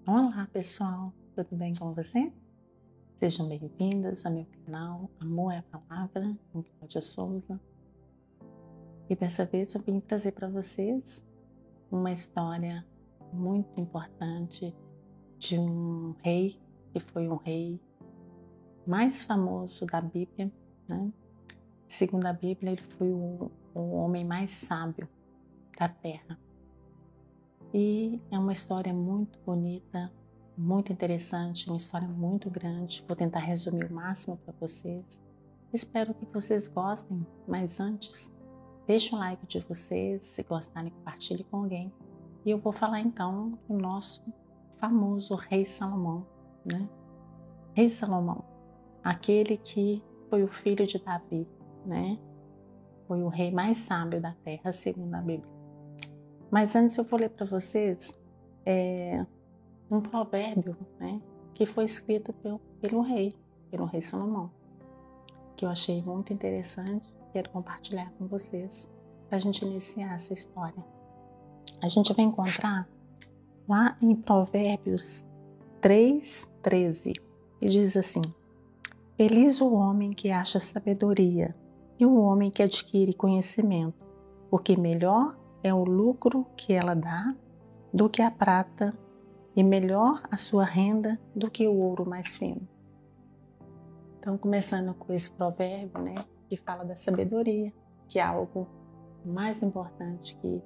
Olá pessoal, tudo bem com você? Sejam bem-vindos ao meu canal Amor é a Palavra, com Cláudia Souza. E dessa vez eu vim trazer para vocês uma história muito importante de um rei que foi um rei mais famoso da Bíblia, né? Segundo a Bíblia, ele foi o homem mais sábio da terra. E é uma história muito bonita, muito interessante, uma história muito grande. Vou tentar resumir o máximo para vocês. Espero que vocês gostem, mas antes, deixe o like de vocês, se gostarem, compartilhe com alguém. E eu vou falar então do nosso famoso rei Salomão, né? Rei Salomão, aquele que foi o filho de Davi, né? Foi o rei mais sábio da terra, segundo a Bíblia. Mas antes eu vou ler para vocês um provérbio, né, que foi escrito pelo rei Salomão, que eu achei muito interessante, quero compartilhar com vocês para a gente iniciar essa história. A gente vai encontrar lá em Provérbios 3:13, e diz assim: Feliz o homem que acha sabedoria e o homem que adquire conhecimento, porque melhor é o lucro que ela dá do que a prata, e melhor a sua renda do que o ouro mais fino. Então, começando com esse provérbio, né, que fala da sabedoria, que é algo mais importante que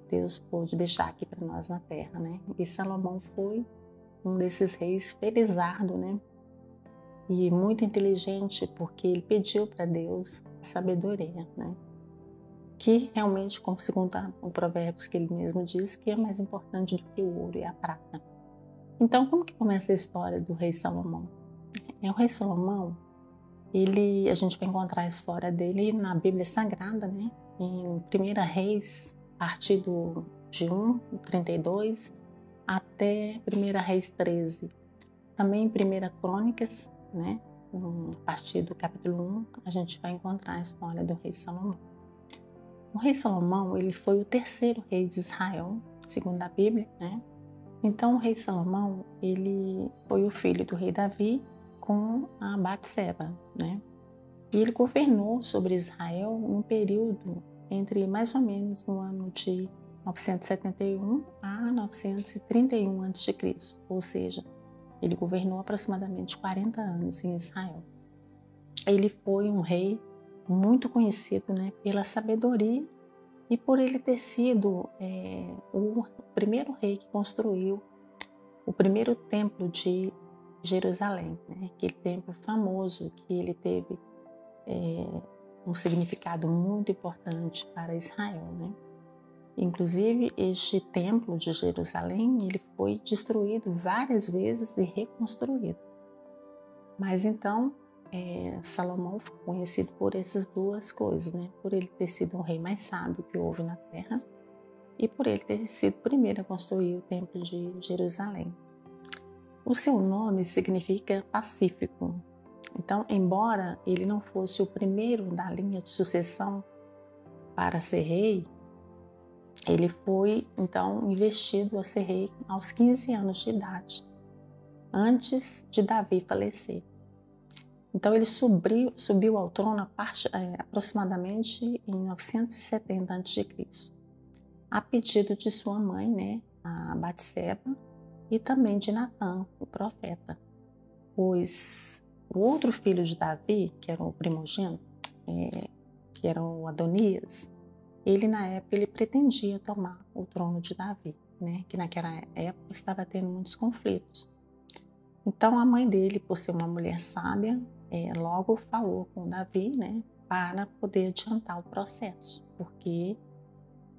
Deus pôde deixar aqui para nós na terra, né? E Salomão foi um desses reis felizardo, né? E muito inteligente, porque ele pediu para Deus sabedoria, né? Que realmente, como segundo o Provérbios que ele mesmo diz, que é mais importante do que o ouro e a prata. Então, como que começa a história do rei Salomão? O rei Salomão, a gente vai encontrar a história dele na Bíblia Sagrada, né? Em 1 Reis, a partir de 1:32 até 1 Reis 13. Também em 1 Crônicas, né? A partir do capítulo 1, a gente vai encontrar a história do rei Salomão. O rei Salomão, ele foi o terceiro rei de Israel, segundo a Bíblia, né? Então, o rei Salomão, ele foi o filho do rei Davi com a Batseba, né? E ele governou sobre Israel num período entre mais ou menos no ano de 971 a 931 a.C., ou seja, ele governou aproximadamente 40 anos em Israel. Ele foi um rei muito conhecido, né, pela sabedoria e por ele ter sido o primeiro rei que construiu o primeiro templo de Jerusalém, né? Aquele templo famoso que ele teve um significado muito importante para Israel, né? Inclusive, este templo de Jerusalém, ele foi destruído várias vezes e reconstruído. Mas então, Salomão foi conhecido por essas duas coisas, né? Por ele ter sido o rei mais sábio que houve na terra e por ele ter sido o primeiro a construir o templo de Jerusalém. O seu nome significa pacífico. Então, embora ele não fosse o primeiro da linha de sucessão para ser rei, ele foi então investido a ser rei aos 15 anos de idade, antes de Davi falecer. Então ele subiu ao trono aproximadamente em 970 a.C., a pedido de sua mãe, né, a Batseba, e também de Natã, o profeta, pois o outro filho de Davi, que era o primogênito, que era o Adonias, ele na época ele pretendia tomar o trono de Davi, né, que naquela época estava tendo muitos conflitos. Então a mãe dele, por ser uma mulher sábia, logo falou com Davi, né, para poder adiantar o processo, porque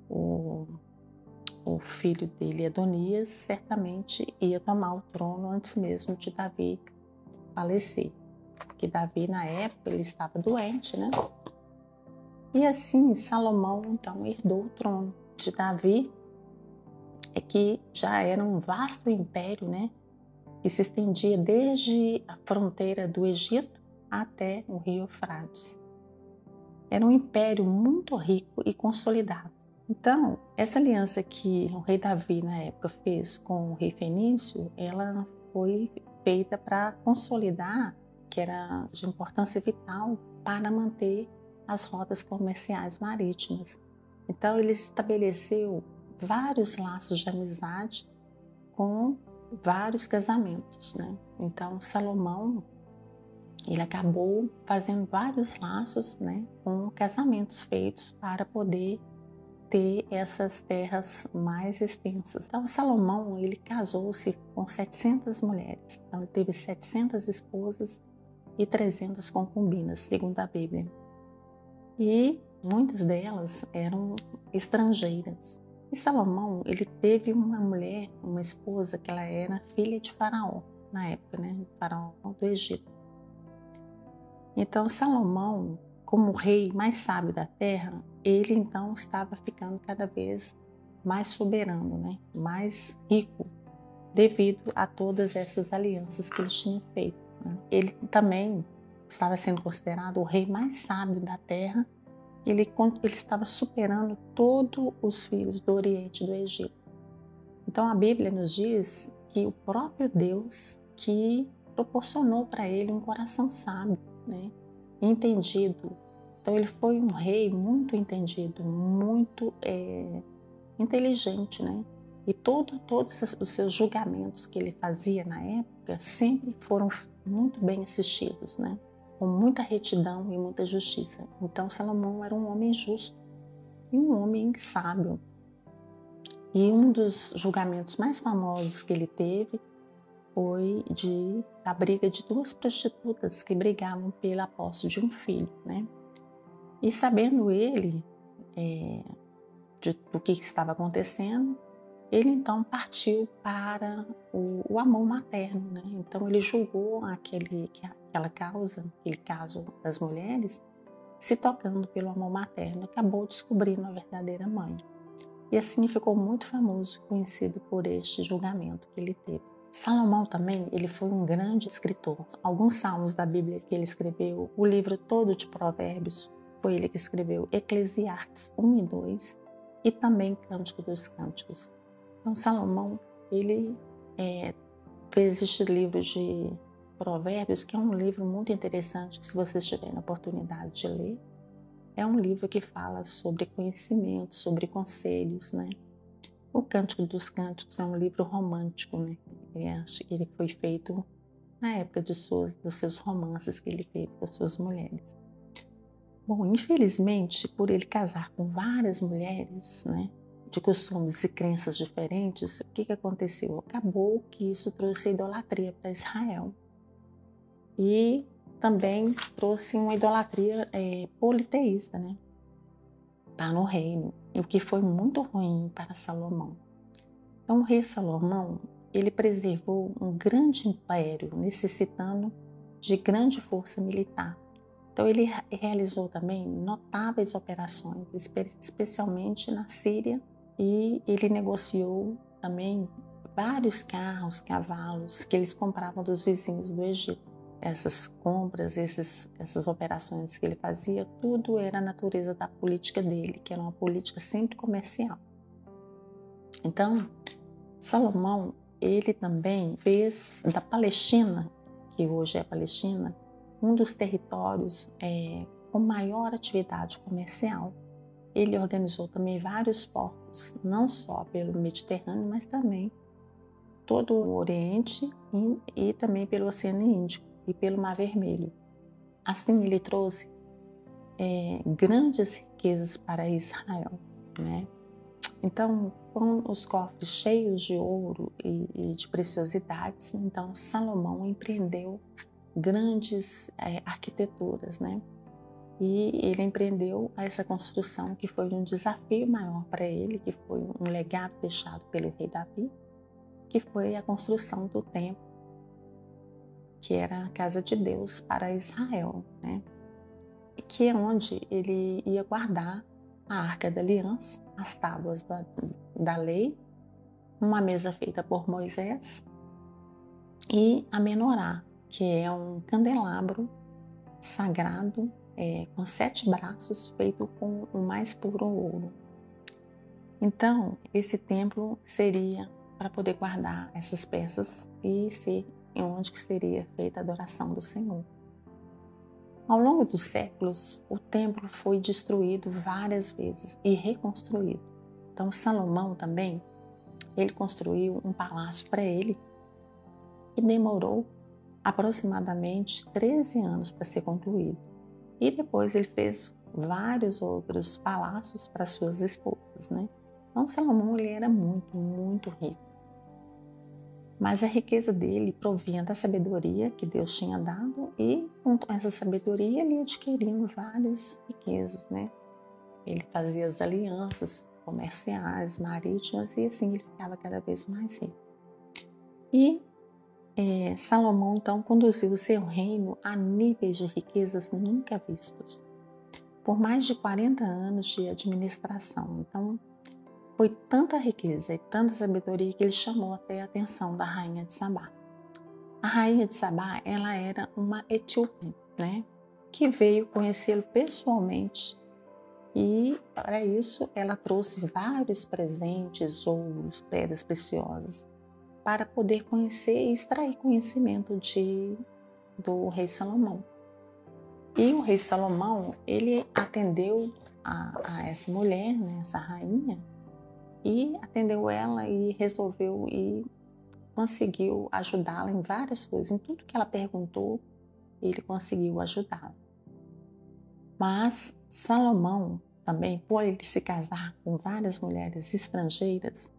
o filho dele, Adonias, certamente ia tomar o trono antes mesmo de Davi falecer, porque Davi na época ele estava doente, né? E assim Salomão então herdou o trono de Davi, que já era um vasto império, né? Que se estendia desde a fronteira do Egito até o rio Eufrates. Era um império muito rico e consolidado, Então, essa aliança que o rei Davi na época fez com o rei Fenício, ela foi feita para consolidar, que era de importância vital para manter as rotas comerciais marítimas. Então, ele estabeleceu vários laços de amizade com vários casamentos, né? Então, Salomão, ele acabou fazendo vários laços, né, com casamentos feitos para poder ter essas terras mais extensas. Então, Salomão, ele casou-se com 700 mulheres. Então, ele teve 700 esposas e 300 concubinas, segundo a Bíblia. E muitas delas eram estrangeiras. E Salomão, ele teve uma mulher, uma esposa, que ela era filha de Faraó, na época, né? Faraó do Egito. Então, Salomão, como o rei mais sábio da terra, ele então estava ficando cada vez mais soberano, né? Mais rico, devido a todas essas alianças que ele tinha feito, né? Ele também estava sendo considerado o rei mais sábio da terra. Ele estava superando todos os filhos do Oriente e do Egito. Então a Bíblia nos diz que o próprio Deus que proporcionou para ele um coração sábio, né? Entendido. Então ele foi um rei muito entendido, muito inteligente, né? E todos os seus julgamentos que ele fazia na época sempre foram muito bem assistidos, né? Com muita retidão e muita justiça. Então Salomão era um homem justo e um homem sábio. E um dos julgamentos mais famosos que ele teve foi da briga de duas prostitutas que brigavam pela posse de um filho, né? E sabendo ele do que estava acontecendo, ele então partiu para o amor materno, né? Então ele julgou aquela causa, aquele caso das mulheres, se tocando pelo amor materno, acabou descobrindo a verdadeira mãe. E assim ficou muito famoso, conhecido por este julgamento que ele teve. Salomão também, ele foi um grande escritor. Alguns salmos da Bíblia que ele escreveu, o livro todo de Provérbios, foi ele que escreveu Eclesiastes 1 e 2 e também Cântico dos Cânticos. Então Salomão, ele fez este livro de Provérbios, que é um livro muito interessante, que se vocês tiverem a oportunidade de ler, é um livro que fala sobre conhecimento, sobre conselhos, né? O Cântico dos Cânticos é um livro romântico, né? Ele foi feito na época dos seus romances que ele teve com suas mulheres. Bom, infelizmente, por ele casar com várias mulheres, né, de costumes e crenças diferentes, o que aconteceu? Acabou que isso trouxe idolatria para Israel. E também trouxe uma idolatria politeísta, né, para o reino, o que foi muito ruim para Salomão. Então o rei Salomão, ele preservou um grande império, necessitando de grande força militar. Então ele realizou também notáveis operações, especialmente na Síria, e ele negociou também vários carros, cavalos que eles compravam dos vizinhos do Egito. Essas compras, essas operações que ele fazia, tudo era a natureza da política dele, que era uma política sempre comercial. Então, Salomão, ele também fez da Palestina, que hoje é a Palestina, um dos territórios com maior atividade comercial. Ele organizou também vários portos, não só pelo Mediterrâneo, mas também todo o Oriente e também pelo Oceano Índico e pelo Mar Vermelho. Assim, ele trouxe grandes riquezas para Israel, né? Então, com os cofres cheios de ouro e de preciosidades, então Salomão empreendeu grandes arquiteturas, né? E ele empreendeu essa construção que foi um desafio maior para ele, que foi um legado deixado pelo rei Davi, que foi a construção do templo, que era a casa de Deus para Israel, né? Que é onde ele ia guardar a Arca da Aliança, as tábuas da lei, uma mesa feita por Moisés e a menorá, que é um candelabro sagrado com 7 braços feito com o mais puro ouro. Então, esse templo seria para poder guardar essas peças e ser onde que seria feita a adoração do Senhor. Ao longo dos séculos, o templo foi destruído várias vezes e reconstruído. Então, Salomão também, ele construiu um palácio para ele que demorou aproximadamente 13 anos para ser concluído. E depois ele fez vários outros palácios para suas esposas, né? Então, Salomão ele era muito rico. Mas a riqueza dele provinha da sabedoria que Deus tinha dado e com essa sabedoria ele ia adquirindo várias riquezas, né? Ele fazia as alianças comerciais, marítimas e assim ele ficava cada vez mais rico. E Salomão então conduziu o seu reino a níveis de riquezas nunca vistos, por mais de 40 anos de administração. Então, foi tanta riqueza e tanta sabedoria que ele chamou até a atenção da rainha de Sabá. A rainha de Sabá, ela era uma etíope, né, que veio conhecê-lo pessoalmente e, para isso, ela trouxe vários presentes, ouros, pedras preciosas, para poder conhecer e extrair conhecimento do rei Salomão. E o rei Salomão, ele atendeu a essa mulher, né, essa rainha, e atendeu ela e resolveu e conseguiu ajudá-la em várias coisas. Em tudo que ela perguntou, ele conseguiu ajudá-la. Mas Salomão também, por ele se casar com várias mulheres estrangeiras,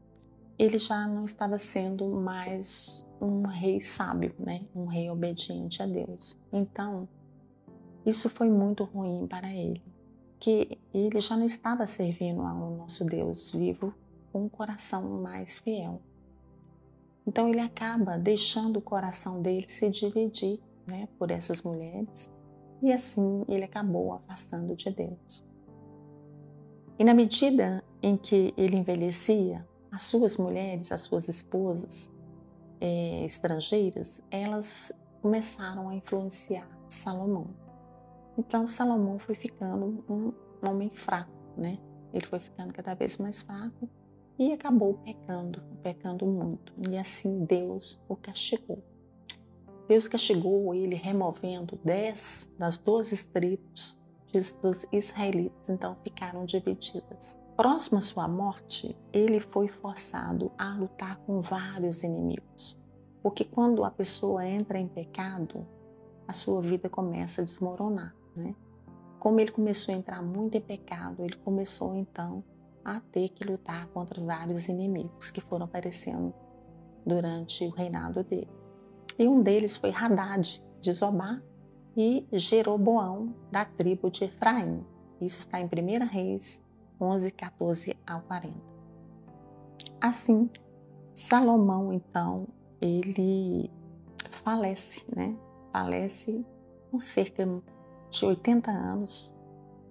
ele já não estava sendo mais um rei sábio, né? Um rei obediente a Deus. Então, isso foi muito ruim para ele, que ele já não estava servindo ao nosso Deus vivo com um coração mais fiel. Então ele acaba deixando o coração dele se dividir, né, por essas mulheres e assim ele acabou afastando de Deus. E na medida em que ele envelhecia, as suas mulheres, as suas esposas estrangeiras, elas começaram a influenciar Salomão. Então Salomão foi ficando um homem fraco, né? Ele foi ficando cada vez mais fraco e acabou pecando muito. E assim Deus o castigou. Deus castigou ele removendo 10 das 12 tribos dos israelitas, então ficaram divididas. Próximo à sua morte, ele foi forçado a lutar com vários inimigos. Porque quando a pessoa entra em pecado, a sua vida começa a desmoronar, né? Como ele começou a entrar muito em pecado, ele começou então a ter que lutar contra vários inimigos que foram aparecendo durante o reinado dele. E um deles foi Hadad, de Zobá, e Jeroboão, da tribo de Efraim. Isso está em 1 Reis 11, 14 ao 40. Assim, Salomão, então, ele falece, né? Falece com cerca de 80 anos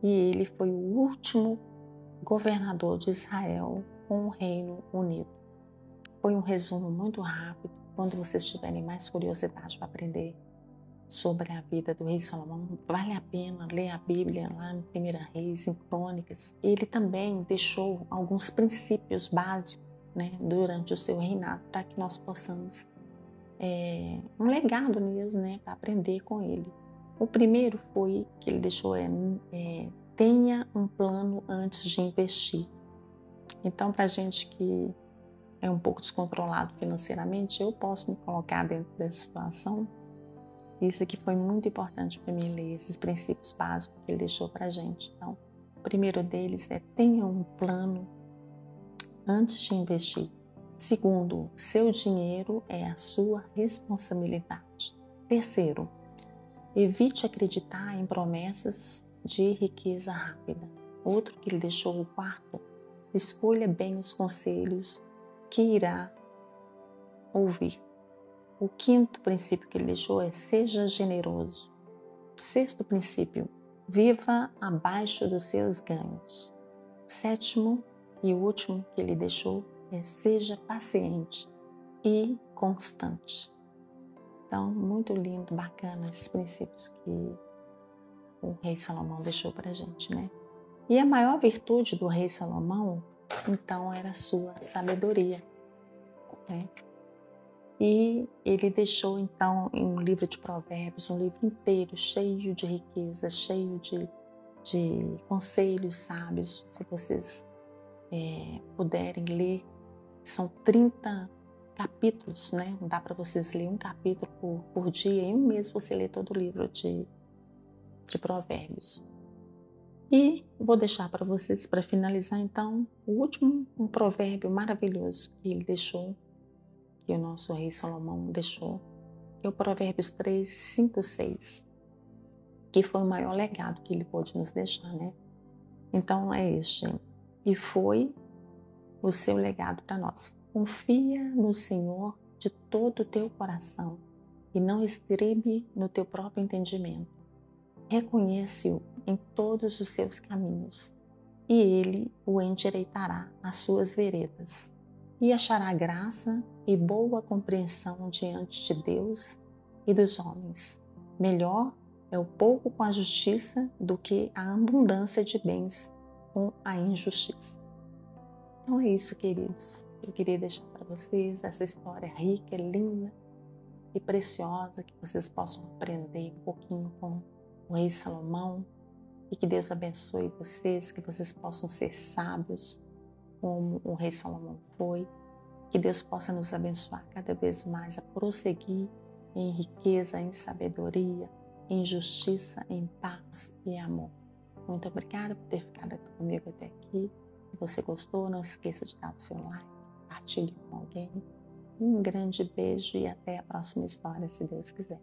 e ele foi o último governador de Israel com o reino unido. Foi um resumo muito rápido. Quando vocês tiverem mais curiosidade para aprender sobre a vida do rei Salomão, vale a pena ler a Bíblia lá em 1 Reis, em Crônicas. Ele também deixou alguns princípios básicos, né, durante o seu reinado, para que nós possamos um legado mesmo, né, para aprender com ele. O primeiro foi que ele deixou tenha um plano antes de investir. Então, para a gente que é um pouco descontrolado financeiramente, eu posso me colocar dentro dessa situação. Isso aqui foi muito importante para mim ler esses princípios básicos que ele deixou para a gente. Então, o primeiro deles é tenha um plano antes de investir. Segundo, seu dinheiro é a sua responsabilidade. Terceiro, evite acreditar em promessas de riqueza rápida. Outro que ele deixou, o quarto, escolha bem os conselhos que irá ouvir. O quinto princípio que ele deixou é seja generoso. Sexto princípio, viva abaixo dos seus ganhos. Sétimo e último que ele deixou é seja paciente e constante. Então, muito lindo, bacana esses princípios que o rei Salomão deixou para a gente, né? E a maior virtude do rei Salomão então era a sua sabedoria, né? E ele deixou então em um livro de provérbios, um livro inteiro cheio de riqueza, cheio de conselhos sábios. Se vocês puderem ler, são 30 capítulos, né? Não dá para vocês ler um capítulo por dia, em um mês você lê todo o livro de provérbios. E vou deixar para vocês, para finalizar então, o último, um provérbio maravilhoso que ele deixou, que o nosso rei Salomão deixou, que é o Provérbios 3, 5, 6, que foi o maior legado que ele pôde nos deixar, né? Então é este, e foi o seu legado para nós. Confia no Senhor de todo o teu coração e não estribe no teu próprio entendimento. Reconhece-o em todos os seus caminhos e ele o endireitará nas suas veredas e achará graça e boa compreensão diante de Deus e dos homens. Melhor é o pouco com a justiça do que a abundância de bens com a injustiça. Então é isso, queridos. Eu queria deixar para vocês essa história rica, linda e preciosa, que vocês possam aprender um pouquinho com o rei Salomão e que Deus abençoe vocês, que vocês possam ser sábios como o rei Salomão foi, que Deus possa nos abençoar cada vez mais a prosseguir em riqueza, em sabedoria, em justiça, em paz e amor. Muito obrigada por ter ficado comigo até aqui. Se você gostou, não esqueça de dar o seu like, compartilhe com alguém. Um grande beijo e até a próxima história, se Deus quiser.